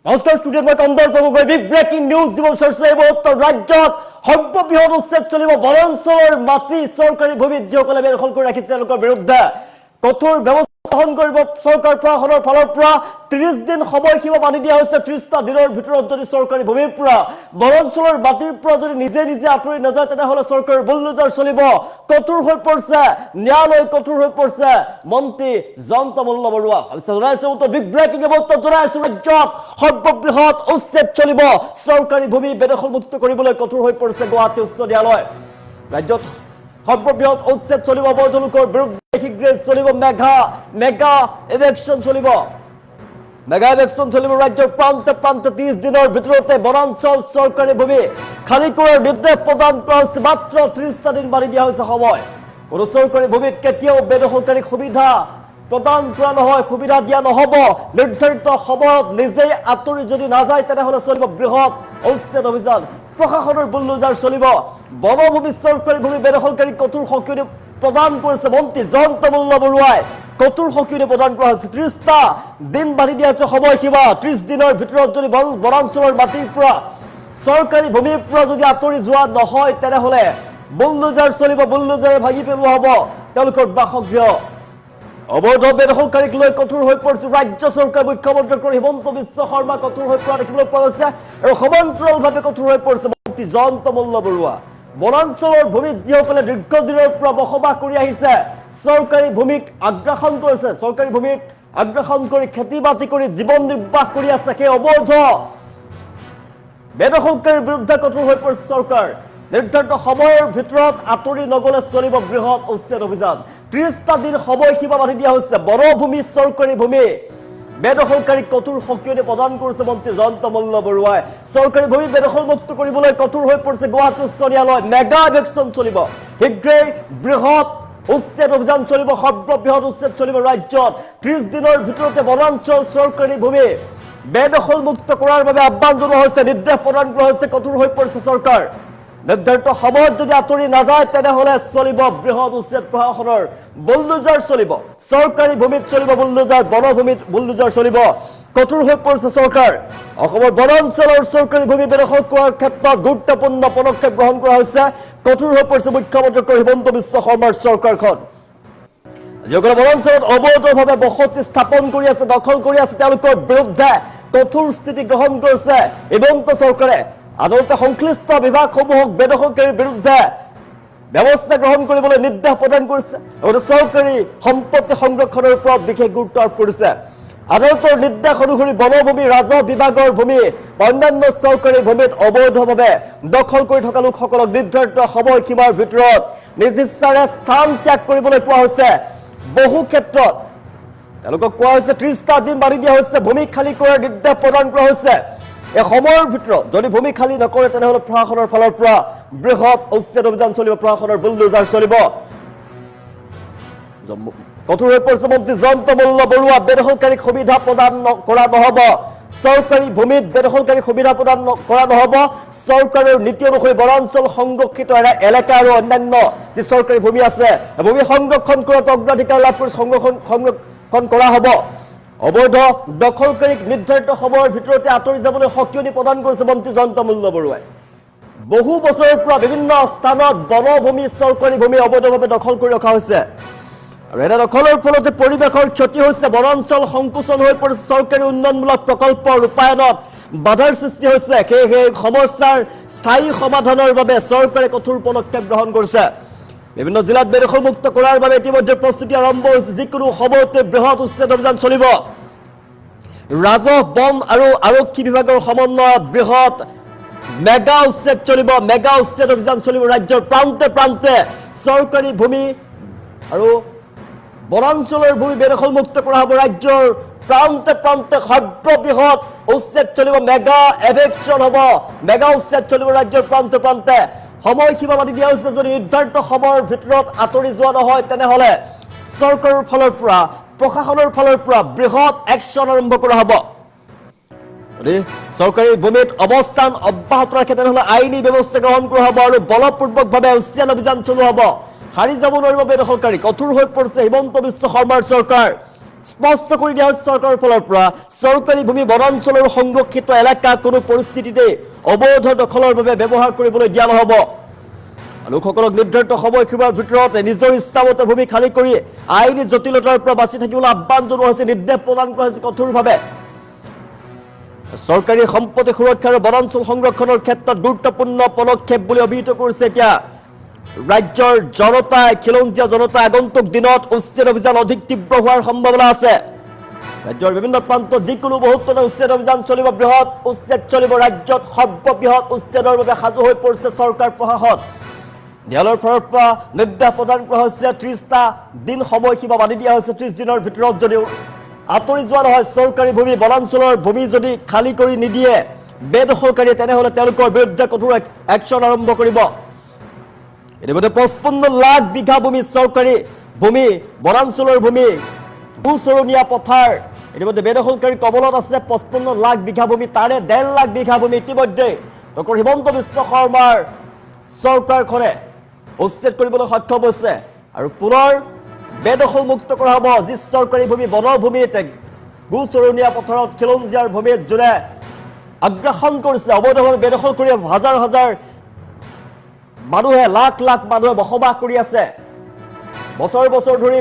নমস্কাৰ ষ্টুডিঅ'ত মই কন্দৰ প্ৰভুগৈ বিগ ব্ৰেকিং নিউজ দিব বিচাৰিছোঁ। এই মুহূৰ্তত ৰাজ্যত সৰ্ববৃহৎ উচ্ছেদ চলিব। বনাঞ্চলৰ মাটি চৰকাৰী ভূমিত যিসকলে বেদখল কৰি ৰাখিছে তেওঁলোকৰ বিৰুদ্ধে কঠোৰ ব্যৱস্থা গ্ৰহণ কৰিব চৰকাৰ প্ৰশাসনৰ ফালৰ পৰা। 30 দিন সময়সীমা বান্ধি দিয়া হৈছে। 30টা দিনৰ ভিতৰত যদি চৰকাৰী ভূমিৰ পৰা বনাঞ্চলৰ মাটিৰ পৰা যদি নিজে নিজে আঁতৰি নাযায় তেনেহ'লে চৰকাৰৰ বুলডোজাৰ চলিব। কঠোৰ হৈ পৰিছে ন্যায়ালয়, কঠোৰ হৈ পৰিছে মন্ত্ৰী জয়ন্ত মল্ল বৰুৱা। জনাইছোঁ বিগ ব্ৰেকিং মুহূৰ্তত জনাইছোঁ ৰাজ্যত সৰ্ববৃহৎ উচ্ছেদ চলিব। চৰকাৰী ভূমি বেদখলমুক্ত কৰিবলৈ কঠোৰ হৈ পৰিছে গুৱাহাটী উচ্চ ন্যায়ালয়। ৰাজ্যত সৰ্ববৃহৎ উচ্ছেদ চলিব। অবৈধ লোকৰ বিৰুদ্ধে শীঘ্ৰে চলিব মেগা ইভেকশ্যন চলিব। মেগা ইভেকশ্যন চলিব ৰাজ্যৰ প্ৰান্তে প্ৰান্তে। 30 দিনৰ ভিতৰতে বনাঞ্চল চৰকাৰী ভূমি খালী কৰাৰ নিৰ্দেশ প্ৰদান কৰা হৈছে। মাত্ৰ 30টা দিন বান্ধি দিয়া হৈছে সময়। কোনো চৰকাৰী ভূমিত কেতিয়াও বেদখলকাৰীক সুবিধা প্ৰদান কৰা নহয়, সুবিধা দিয়া নহ'ব। নিৰ্ধাৰিত সময়ত নিজেই আঁতৰি যদি নাযায় তেনেহ'লে চলিব বৃহৎ উচ্ছেদ অভিযান। প্ৰশাসনৰ বুলডোজাৰ চলিব। বনভূমি চৰকাৰী ভূমি বেদখলকাৰীক কঠোৰ সকিয়নি প্ৰদান কৰিছে মন্ত্ৰী জয়ন্ত মল্ল বৰুৱাই। কঠোৰ সকিয়নি প্ৰদান কৰা হৈছে। 30টা দিন বান্ধি দিয়া হৈছে সময়সীমা। 30 দিনৰ ভিতৰত যদি বনাঞ্চলৰ মাটিৰ পৰা চৰকাৰী ভূমিৰ পৰা যদি আঁতৰি যোৱা নহয় তেনেহ'লে বুলডোজাৰ চলিব। বুলডোজাৰে ভাঙি পেলোৱা হ'ব তেওঁলোকৰ বাসগৃহ। অবৈধ বেদখলকাৰীক লৈ কঠোৰ হৈ পৰিছে ৰাজ্য চৰকাৰ। মুখ্যমন্ত্ৰী হিমন্ত বিশ্ব শৰ্মা কঠোৰ হৈ পৰা দেখিবলৈ পোৱা গৈছে আৰু সমান্তৰালভাৱে কঠোৰ হৈ পৰিছে মন্ত্ৰী জয়ন্ত মল্ল বৰুৱা। বনাঞ্চলৰ ভূমিত যিসকলে দীৰ্ঘদিনৰ পৰা বসবাস কৰি আহিছে, চৰকাৰী ভূমিক আগ্ৰাসন কৰিছে, চৰকাৰী ভূমিক আগ্ৰাসন কৰি খেতি বাতি কৰি জীৱন নিৰ্বাহ কৰি আছে, সেই অবৈধ বেদখলকাৰীৰ বিৰুদ্ধে কঠোৰ হৈ পৰিছে চৰকাৰ। নিৰ্ধাৰিত সময়ৰ ভিতৰত আঁতৰি নগলে চলিব বৃহৎ উচ্ছেদ অভিযান। 30টা দিন সময়সীমা বান্ধি দিয়া হৈছে। বনভূমি চৰকাৰী ভূমি বেদখলকাৰীক কঠোৰ সকিয়নি প্ৰদান কৰিছে মন্ত্ৰী জয়ন্ত মল্ল বৰুৱাই। চৰকাৰী ভূমি বেদখলমুক্ত কৰিবলৈ কঠোৰ হৈ পৰিছে গুৱাহাটী উচ্চ ন্যায়ালয়। মেগা ইভেকশ্যন চলিব। শীঘ্ৰেই বৃহৎ উচ্ছেদ অভিযান চলিব। সৰ্ববৃহৎ উচ্ছেদ চলিব ৰাজ্যত। 30 দিনৰ ভিতৰতে বনাঞ্চল চৰকাৰী ভূমি বেদখলমুক্ত কৰাৰ বাবে আহ্বান জনোৱা হৈছে, নিৰ্দেশ প্ৰদান কৰা হৈছে। কঠোৰ হৈ পৰিছে চৰকাৰ। নিৰ্ধাৰিত সময়ত যদি আঁতৰি নাযায় তেনেহ'লে চলিব বৃহৎ উচ্ছেদ। প্ৰশাসনৰ বুলডোজাৰ চলিব। চৰকাৰী ভূমিত চলিব বুলডোজাৰ, বনভূমিত বুলডোজাৰ চলিব। কঠোৰ হৈ পৰিছে চৰকাৰ। অসমৰ বনাঞ্চলৰ চৰকাৰী ভূমি বেদখল কৰাৰ ক্ষেত্ৰত গুৰুত্বপূৰ্ণ পদক্ষেপ গ্ৰহণ কৰা হৈছে। কঠোৰ হৈ পৰিছে মুখ্যমন্ত্ৰী হিমন্ত বিশ্ব শৰ্মাৰ চৰকাৰখন। যিসকলে বনাঞ্চলত অবৈধভাৱে বসতি স্থাপন কৰি আছে, দখল কৰি আছে, তেওঁলোকৰ বিৰুদ্ধে কঠোৰ স্থিতি গ্ৰহণ কৰিছে হিমন্ত চৰকাৰে। আদালতে সংশ্লিষ্ট বিভাগসমূহক বেদখলকাৰীৰ বিৰুদ্ধে ব্যৱস্থা গ্ৰহণ কৰিবলৈ নিৰ্দেশ প্ৰদান কৰিছে। লগতে চৰকাৰী সম্পত্তি সংৰক্ষণৰ ওপৰত বিশেষ গুৰুত্ব আৰোপ কৰিছে। আদালতৰ নিৰ্দেশ অনুসৰি বনভূমি, ৰাজহ বিভাগৰ ভূমি, অন্যান্য চৰকাৰী ভূমিত অবৈধভাৱে দখল কৰি থকা লোকসকলক নিৰ্ধাৰিত সময়সীমাৰ ভিতৰত নিজ ইচ্ছাৰে স্থান ত্যাগ কৰিবলৈ কোৱা হৈছে। বহু ক্ষেত্ৰত তেওঁলোকক কোৱা হৈছে 30টা দিন বান্ধি দিয়া হৈছে। ভূমি খালী কৰাৰ নিৰ্দেশ প্ৰদান কৰা হৈছে। এই সময়ৰ ভিতৰত যদি ভূমি খালী নকৰে তেনেহ'লে প্ৰশাসনৰ ফালৰ পৰা বৃহৎ উচ্ছেদ অভিযান চলিব। প্ৰশাসনৰ বুলডোজাৰ চলিব। কঠোৰ হৈ পৰিছে মন্ত্ৰী জয়ন্ত মল্ল বৰুৱা। বেদখলকাৰীক সুবিধা প্ৰদান কৰা নহ'ব। চৰকাৰী ভূমিত বেদখলকাৰীক সুবিধা প্ৰদান কৰা নহ'ব। চৰকাৰৰ নীতি অনুসৰি বনাঞ্চল সংৰক্ষিত এলেকা আৰু অন্যান্য যি চৰকাৰী ভূমি আছে, ভূমি সংৰক্ষণ কৰাত অগ্ৰাধিকাৰ লাভ কৰি সংৰক্ষণ কৰা হ'ব। অবৈধ দখলকাৰীক নিৰ্ধাৰিত সময়ৰ ভিতৰতে আঁতৰি যাবলৈ সকিয়নি প্ৰদান কৰিছে মন্ত্ৰী জয়ন্ত মল্ল বৰুৱাই। বহু বছৰৰ পৰা বিভিন্ন স্থানত বনভূমি, চৰকাৰী ভূমি অবৈধভাৱে দখল কৰি ৰখা হৈছে আৰু এনে দখলৰ ফলতে পৰিৱেশৰ ক্ষতি হৈছে। বনাঞ্চল সংকুচন হৈ পৰিছে। চৰকাৰী উন্নয়নমূলক প্ৰকল্প ৰূপায়ণত বাধাৰ সৃষ্টি হৈছে। সেয়েহে সমস্যাৰ স্থায়ী সমাধানৰ বাবে চৰকাৰে কঠোৰ পদক্ষেপ গ্ৰহণ কৰিছে। বিভিন্ন জিলাত বেদখলমুক্ত কৰাৰ বাবে ইতিমধ্যে প্ৰস্তুতি আৰম্ভ হৈছে। যিকোনো সময়তে বৃহৎ উচ্ছেদ অভিযান চলিব। ৰাজহ, বন আৰু আৰক্ষী বিভাগৰ সমন্বয়ত বৃহৎ মেগা উচ্ছেদ চলিব। মেগা উচ্ছেদ অভিযান চলিব ৰাজ্যৰ প্ৰান্তে প্ৰান্তে। চৰকাৰী ভূমি আৰু বনাঞ্চলৰ ভূমি বেদখলমুক্ত কৰা হ'ব। ৰাজ্যৰ প্ৰান্তে প্ৰান্তে সৰ্ববৃহৎ উচ্ছেদ চলিব। মেগা ইভেকশ্যন হ'ব। মেগা উচ্ছেদ চলিব ৰাজ্যৰ প্ৰান্তে প্ৰান্তে। সময়সীমা বান্ধি দিয়া হৈছে। যদি নিৰ্ধাৰিত সময়ৰ ভিতৰত আঁতৰি যোৱা নহয় তেনেহ'লে চৰকাৰৰ ফালৰ পৰা, প্ৰশাসনৰ ফালৰ পৰা বৃহৎ একশ্যন আৰম্ভ কৰা হ'ব। যদি চৰকাৰী ভূমিত অৱস্থান অব্যাহত ৰাখে তেনেহ'লে আইনী ব্যৱস্থা গ্ৰহণ কৰা হ'ব আৰু বলপূৰ্বকভাৱে উচ্ছেদ অভিযান চলোৱা হ'ব। হাৰি যাব নোৱাৰিব বেদখলকাৰী। কঠোৰ হৈ পৰিছে হিমন্ত বিশ্ব শৰ্মাৰ চৰকাৰ। স্পষ্ট কৰি দিয়া হৈছে চৰকাৰৰ ফালৰ পৰা চৰকাৰী ভূমি বনাঞ্চলৰ সংৰক্ষিত এলেকা কোনো পৰিস্থিতিতে অবৈধ দখলৰ বাবে ব্যৱহাৰ কৰিবলৈ দিয়া নহ'ব। লোকসকলক নিৰ্ধাৰিত সময়সীমাৰ ভিতৰত নিজৰ ইচ্ছামতে ভূমি খালী কৰি আইনী জটিলতাৰ পৰা বাচি থাকিবলৈ আহ্বান জনোৱা হৈছে, নিৰ্দেশ প্ৰদান কৰা হৈছে কঠোৰভাৱে। চৰকাৰী সম্পত্তি সুৰক্ষা আৰু বনাঞ্চল সংৰক্ষণৰ ক্ষেত্ৰত গুৰুত্বপূৰ্ণ পদক্ষেপ বুলি অভিহিত কৰিছে এতিয়া ৰাজ্যৰ জনতাই। খিলঞ্জীয়া জনতাই আগন্তুক দিনত উচ্ছেদ অভিযান অধিক তীব্ৰ হোৱাৰ সম্ভাৱনা আছে। ৰাজ্যৰ বিভিন্ন প্ৰান্তত যিকোনো মুহূৰ্ততে উচ্ছেদ অভিযান চলিব, বৃহৎ উচ্ছেদ চলিব। ৰাজ্যত সৰ্ববৃহৎ উচ্ছেদৰ বাবে সাজু হৈ পৰিছে চৰকাৰ প্ৰশাসন। ন্যায়ালয়ৰ ফালৰ পৰা নিৰ্দেশ প্ৰদান কৰা হৈছে, 30টা দিন সময়সীমা বান্ধি দিয়া হৈছে। 30 দিনৰ ভিতৰত যদিও আঁতৰি যোৱা নহয় চৰকাৰী ভূমি বনাঞ্চলৰ ভূমি যদি খালী কৰি নিদিয়ে বেদখলকাৰীয়ে, তেনেহ'লে তেওঁলোকৰ বিৰুদ্ধে কঠোৰ একশ্যন আৰম্ভ কৰিব। ইতিমধ্যে 55 লাখ বিঘা ভূমি চৰকাৰী ভূমি বনাঞ্চলৰ ভূমি ভূচৰণীয়া পথাৰ ইতিমধ্যে বেদখলকাৰীৰ কবলত আছে। 55 লাখ বিঘা ভূমি, তাৰে 1.5 লাখ বিঘা ভূমি ইতিমধ্যে ডক্টৰ হিমন্ত বিশ্ব শৰ্মাৰ চৰকাৰখনে উচ্ছেদ কৰিবলৈ সক্ষম হৈছে আৰু পুনৰ বেদখল মুক্ত কৰা হ'ব। যি চৰকাৰী ভূমি বনভূমিত ভূচৰণীয়া পথাৰত খিলঞ্জীয়াৰ ভূমিত যোনে আগ্ৰাসন কৰিছে, অবৈধভাৱে বেদখল কৰি হাজাৰ হাজাৰ মানুহে, লাখ লাখ মানুহে বসবাস কৰি আছে। বছৰ বছৰ ধৰি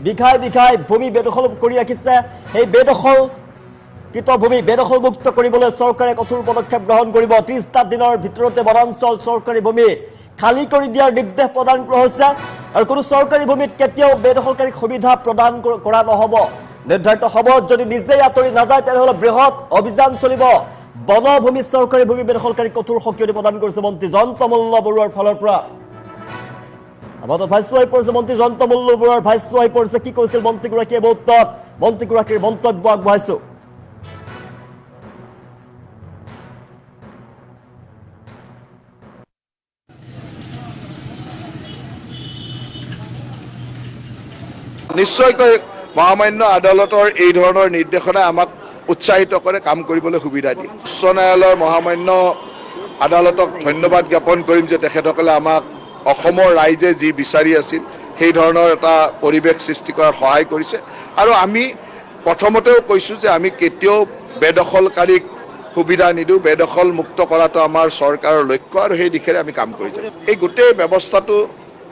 বিঘাই বিঘাই ভূমি বেদখল কৰি ৰাখিছে। সেই বেদখলকৃত ভূমি বেদখলমুক্ত কৰিবলৈ চৰকাৰে কঠোৰ পদক্ষেপ গ্ৰহণ কৰিব। 30টা দিনৰ ভিতৰতে বনাঞ্চল চৰকাৰী ভূমি খালী কৰি দিয়াৰ নিৰ্দেশ প্ৰদান কৰা হৈছে আৰু কোনো চৰকাৰী ভূমিত কেতিয়াও বেদখলকাৰীক সুবিধা প্ৰদান কৰা নহ'ব। নিৰ্ধাৰিত সময়ত যদি নিজেই আঁতৰি নাযায় তেনেহ'লে বৃহৎ অভিযান চলিব। বনভূমি চৰকাৰী ভূমি বেদখলকাৰীক কঠোৰ সকিয়নি প্ৰদান কৰিছে মন্ত্ৰী জয়ন্ত মল্ল বৰুৱাৰ ফালৰ পৰা। আমাৰ ভাষ্য আহি পৰিছে, মন্ত্ৰী জয়ন্ত মল্ল বৰুৱাৰ ভাষ্য আহি পৰিছে। কি কৈছিল মন্ত্ৰীগৰাকীয়ে মুহূৰ্তত, মন্ত্ৰীগৰাকীৰ মন্তব্য আগবঢ়াইছো। নিশ্চয়কৈ মহামান্য আদালতৰ এই ধৰণৰ নিৰ্দেশনাই আমাক উৎসাহিত কৰে, কাম কৰিবলৈ সুবিধা দিয়ে। উচ্চ ন্যায়ালয়ৰ মহামান্য আদালতক ধন্যবাদ জ্ঞাপন কৰিম যে তেখেতসকলে আমাক অসমৰ ৰাইজে যি বিচাৰি আছিল সেই ধৰণৰ এটা পৰিৱেশ সৃষ্টি কৰাত সহায় কৰিছে। আৰু আমি প্ৰথমতেও কৈছোঁ যে আমি কেতিয়াও বেদখলকাৰীক সুবিধা নিদিওঁ। বেদখল মুক্ত কৰাটো আমাৰ চৰকাৰৰ লক্ষ্য আৰু সেই দিশেৰে আমি কাম কৰি যাম। এই গোটেই ব্যৱস্থাটো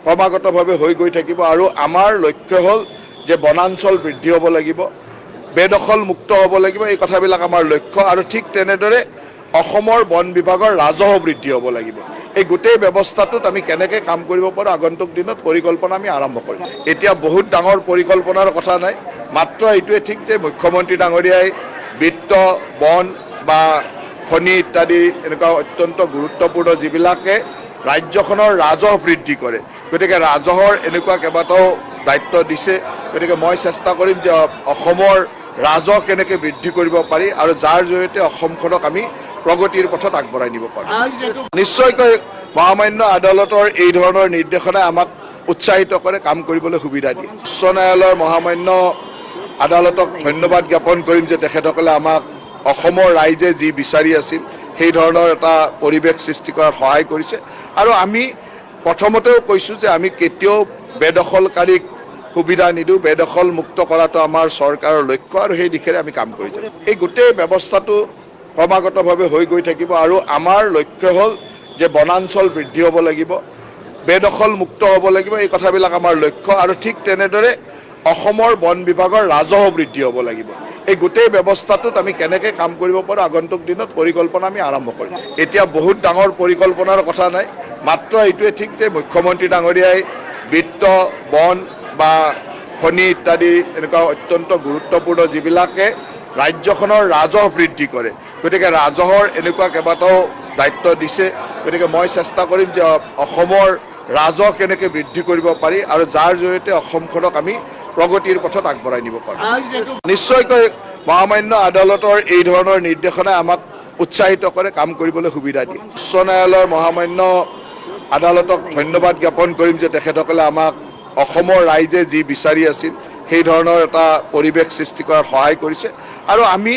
ক্ৰমাগতভাৱে হৈ গৈ থাকিব আৰু আমাৰ লক্ষ্য হ'ল যে বনাঞ্চল বৃদ্ধি হ'ব লাগিব, বেদখল মুক্ত হ'ব লাগিব। এই কথাবিলাক আমাৰ লক্ষ্য আৰু ঠিক তেনেদৰে অসমৰ বন বিভাগৰ ৰাজহ বৃদ্ধি হ'ব লাগিব। এই গোটেই ব্যৱস্থাটোত আমি কেনেকৈ কাম কৰিব পাৰোঁ আগন্তুক দিনত পৰিকল্পনা আমি আৰম্ভ কৰিম। এতিয়া বহুত ডাঙৰ পৰিকল্পনাৰ কথা নাই, মাত্ৰ এইটোৱে ঠিক যে মুখ্যমন্ত্ৰী ডাঙৰীয়াই বিত্ত, বন বা খনি ইত্যাদি এনেকুৱা অত্যন্ত গুৰুত্বপূৰ্ণ যিবিলাকে ৰাজ্যখনৰ ৰাজহ বৃদ্ধি কৰে, গতিকে ৰাজহৰ এনেকুৱা কেইবাটাও দায়িত্ব দিছে। গতিকে মই চেষ্টা কৰিম যে অসমৰ ৰাজহ কেনেকৈ বৃদ্ধি কৰিব পাৰি আৰু যাৰ জৰিয়তে অসমখনক আমি প্ৰগতিৰ পথত আগবঢ়াই নিব পাৰোঁ। নিশ্চয়কৈ মহামান্য আদালতৰ এই ধৰণৰ নিৰ্দেশনাই আমাক উৎসাহিত কৰে, কাম কৰিবলৈ সুবিধা দিয়ে। উচ্চ ন্যায়ালয়ৰ মহামান্য আদালতক ধন্যবাদ জ্ঞাপন কৰিম যে তেখেতসকলে আমাক অসমৰ ৰাইজে যি বিচাৰি আছিল সেই ধৰণৰ এটা পৰিৱেশ সৃষ্টি কৰাত সহায় কৰিছে। আৰু আমি প্ৰথমতেও কৈছোঁ যে আমি কেতিয়াও বেদখলকাৰীক সুবিধা নিদিওঁ। বেদখল মুক্ত কৰাটো আমাৰ চৰকাৰৰ লক্ষ্য আৰু সেই দিশেৰে আমি কাম কৰি যাম। এই গোটেই ব্যৱস্থাটো ক্ৰমাগতভাৱে হৈ গৈ থাকিব আৰু আমাৰ লক্ষ্য হ'ল যে বনাঞ্চল বৃদ্ধি হ'ব লাগিব, বেদখল মুক্ত হ'ব লাগিব। এই কথাবিলাক আমাৰ লক্ষ্য আৰু ঠিক তেনেদৰে অসমৰ বন বিভাগৰ ৰাজহ বৃদ্ধি হ'ব লাগিব। এই গোটেই ব্যৱস্থাটোত আমি কেনেকৈ কাম কৰিব পাৰোঁ আগন্তুক দিনত পৰিকল্পনা আমি আৰম্ভ কৰিম। এতিয়া বহুত ডাঙৰ পৰিকল্পনাৰ কথা নাই, মাত্ৰ এইটোৱে ঠিক যে মুখ্যমন্ত্ৰী ডাঙৰীয়াই বিত্ত, বন বা খনি ইত্যাদি এনেকুৱা অত্যন্ত গুৰুত্বপূৰ্ণ যিবিলাকে ৰাজ্যখনৰ ৰাজহ বৃদ্ধি কৰে, গতিকে ৰাজহৰ এনেকুৱা কেইবাটাও দায়িত্ব দিছে। গতিকে মই চেষ্টা কৰিম যে অসমৰ ৰাজহ কেনেকৈ বৃদ্ধি কৰিব পাৰি আৰু যাৰ জৰিয়তে অসমখনক আমি প্ৰগতিৰ পথত আগবঢ়াই নিব পাৰোঁ। নিশ্চয়কৈ মহামান্য আদালতৰ এই ধৰণৰ নিৰ্দেশনাই আমাক উৎসাহিত কৰে, কাম কৰিবলৈ সুবিধা দিয়ে। উচ্চ ন্যায়ালয়ৰ মহামান্য আদালতক ধন্যবাদ জ্ঞাপন কৰিম যে তেখেতসকলে আমাক অসমৰ ৰাইজে যি বিচাৰি আছিল সেই ধৰণৰ এটা পৰিৱেশ সৃষ্টি কৰাত সহায় কৰিছে। আৰু আমি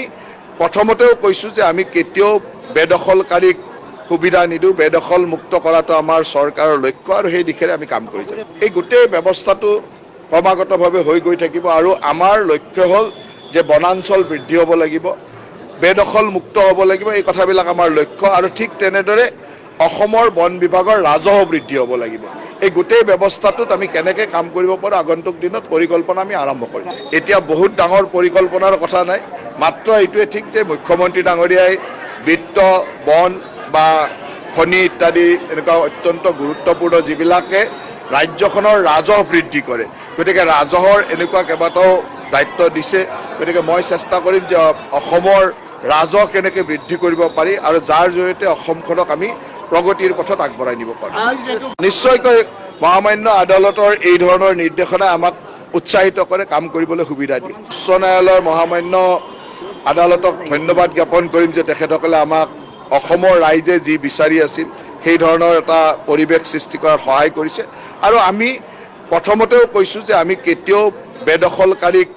প্ৰথমতেও কৈছোঁ যে আমি কেতিয়াও বেদখলকাৰীক সুবিধা নিদিওঁ। বেদখল মুক্ত কৰাটো আমাৰ চৰকাৰৰ লক্ষ্য আৰু সেই দিশেৰে আমি কাম কৰি যাম। এই গোটেই ব্যৱস্থাটো ক্ৰমাগতভাৱে হৈ গৈ থাকিব আৰু আমাৰ লক্ষ্য হ'ল যে বনাঞ্চল বৃদ্ধি হ'ব লাগিব, বেদখল মুক্ত হ'ব লাগিব, এই কথাবিলাক আমাৰ লক্ষ্য। আৰু ঠিক তেনেদৰে অসমৰ বন বিভাগৰ ৰাজহ বৃদ্ধি হ'ব লাগিব। এই গোটেই ব্যৱস্থাটোত আমি কেনেকৈ কাম কৰিব পাৰোঁ আগন্তুক দিনত পৰিকল্পনা আমি আৰম্ভ কৰিম। এতিয়া বহুত ডাঙৰ পৰিকল্পনাৰ কথা নাই, মাত্ৰ এইটোৱে ঠিক যে মুখ্যমন্ত্ৰী ডাঙৰীয়াই বিত্ত, বন বা খনি ইত্যাদি এনেকুৱা অত্যন্ত গুৰুত্বপূৰ্ণ যিবিলাকে ৰাজ্যখনৰ ৰাজহ বৃদ্ধি কৰে, গতিকে ৰাজহৰ এনেকুৱা কেইবাটাও দায়িত্ব দিছে। গতিকে মই চেষ্টা কৰিম যে অসমৰ ৰাজহ কেনেকৈ বৃদ্ধি কৰিব পাৰি আৰু যাৰ জৰিয়তে অসমখনক আমি প্ৰগতিৰ পথত আগবঢ়াই নিব পাৰোঁ। নিশ্চয়কৈ মহামান্য আদালতৰ এই ধৰণৰ নিৰ্দেশনা আমাক উৎসাহিত কৰে, কাম কৰিবলৈ সুবিধা দিয়ে। উচ্চ ন্যায়ালয়ৰ মহামান্য আদালতক ধন্যবাদ জ্ঞাপন কৰিম যে তেখেতসকলে আমাক অসমৰ ৰাইজে যি বিচাৰি আছিল সেই ধৰণৰ এটা পৰিৱেশ সৃষ্টি কৰাত সহায় কৰিছে। আৰু আমি প্ৰথমতেও কৈছোঁ যে আমি কেতিয়াও বেদখলকাৰীক